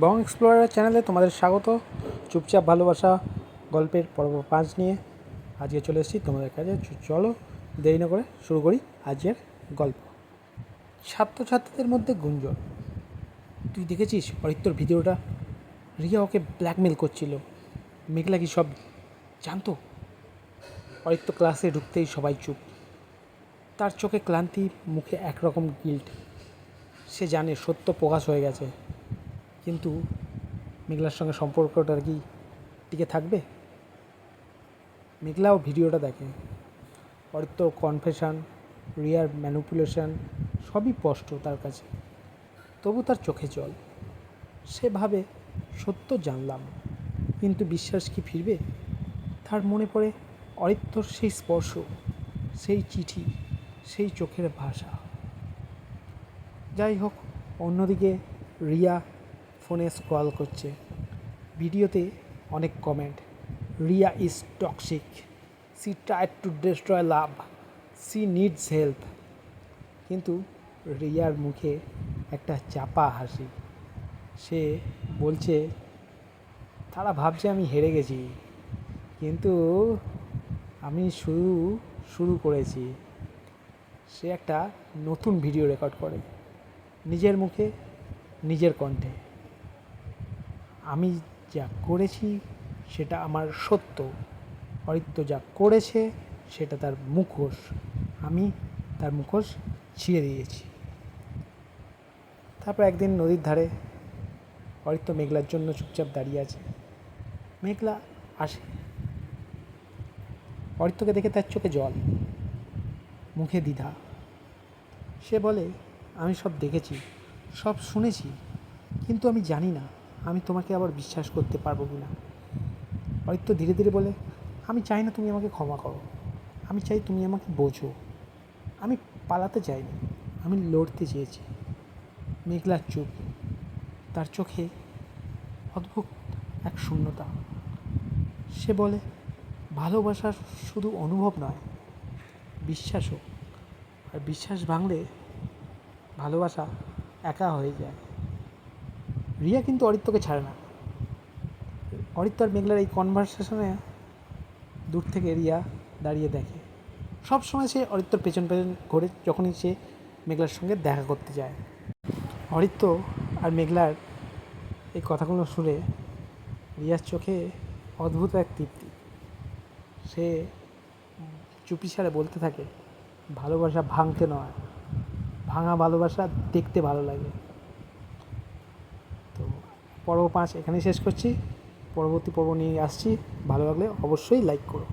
বং explorer চ্যানেলে তোমাদের স্বাগত। চুপচাপ ভালোবাসা গল্পের পর্ব 5 নিয়ে আজকে চলে এসেছি তোমাদের কাছে। চলো দেরি না করে শুরু করি আজকের গল্প। ছাত্রছাত্রীদের মধ্যে গুঞ্জন, তুই দেখেছিস অরিত্তর ভিডিওটা? রিয়া ওকে ব্ল্যাকমেল করছিল। মেঘলা কি সব জানতো? অরিত্র ক্লাসে ঢুকতেই সবাই চুপ। তার চোখে ক্লান্তি, মুখে একরকম গিল্ট। সে জানে সত্য প্রকাশ হয়ে গেছে, কিন্তু মেঘলার সঙ্গে সম্পর্কটা কি টিকে থাকবে? মেঘলাও ভিডিওটা দেখে। অরিত্র কনফেশন, রিয়ার ম্যানিপুলেশন সবই স্পষ্ট তার কাছে। তবু তার চোখে জল। সে ভাবে সত্য জানলাম, কিন্তু বিশ্বাস কি ফিরবে? তার মনে পড়ে অরিত্রর সেই স্পর্শ, সেই চিঠি, সেই চোখের ভাষা। যাই হোক, অন্যদিকে রিয়া ফোনে স্ক্রল করছে। ভিডিওতে অনেক comment. Riya is toxic, she tried to destroy love, she needs help. কিন্তু রিয়ার মুখে একটা চাপা হাসি। সে বলছে, তারা ভাবছে আমি হেরে গেছি, কিন্তু আমি শুরু করেছি। সে একটা নতুন ভিডিও রেকর্ড করে, নিজের মুখে, নিজের কণ্ঠে। আমি যা করেছি সেটা আমার সত্য, অরিত্র যা করেছে সেটা তার মুখোশ, আমি তার মুখোশ ছিঁড়ে দিয়েছি। তারপর একদিন নদীর ধারে অরিত্র মেঘলার জন্য চুপচাপ দাঁড়িয়ে আছে। মেঘলা আসে। অরিত্রকে দেখে তার চোখে জল, মুখে দ্বিধা। সে বলে, আমি সব দেখেছি, সব শুনেছি, কিন্তু আমি জানি না আমি তোমাকে আবার বিশ্বাস করতে পারবো কি না। অরিত্র ধীরে ধীরে বলে, আমি চাই না তুমি আমাকে ক্ষমা করো, আমি চাই তুমি আমাকে বোঝো। আমি পালাতে চাইনি, আমি লড়তে চেয়েছি। মেঘলার চুপ, তার চোখে অদ্ভুত এক শূন্যতা। সে বলে, ভালোবাসা শুধু অনুভব নয়, বিশ্বাসও। আর বিশ্বাস ভাঙলে ভালোবাসা একা হয়ে যায়। রিয়া কিন্তু অরিত্রকে ছাড়ে না। অরিত্র আর মেঘলার এই কনভারসেশনে দূর থেকে রিয়া দাঁড়িয়ে দেখে। সব সময় সে অরিত্রর পেছন পেছন ঘোরে যখনই সে মেঘলার সঙ্গে দেখা করতে যায়। অরিত্র আর মেঘলার এই কথাগুলো শুনে রিয়ার চোখে অদ্ভুত এক তৃপ্তি। সে চুপিসারে বলতে থাকে, ভালোবাসা ভাঙতে নয়, ভাঙা ভালোবাসা দেখতে ভালো লাগে। তো পর্ব 5 এখানেই শেষ করছি। পরবর্তী পর্ব নিয়ে আসছি। ভালো লাগলে অবশ্যই লাইক করো।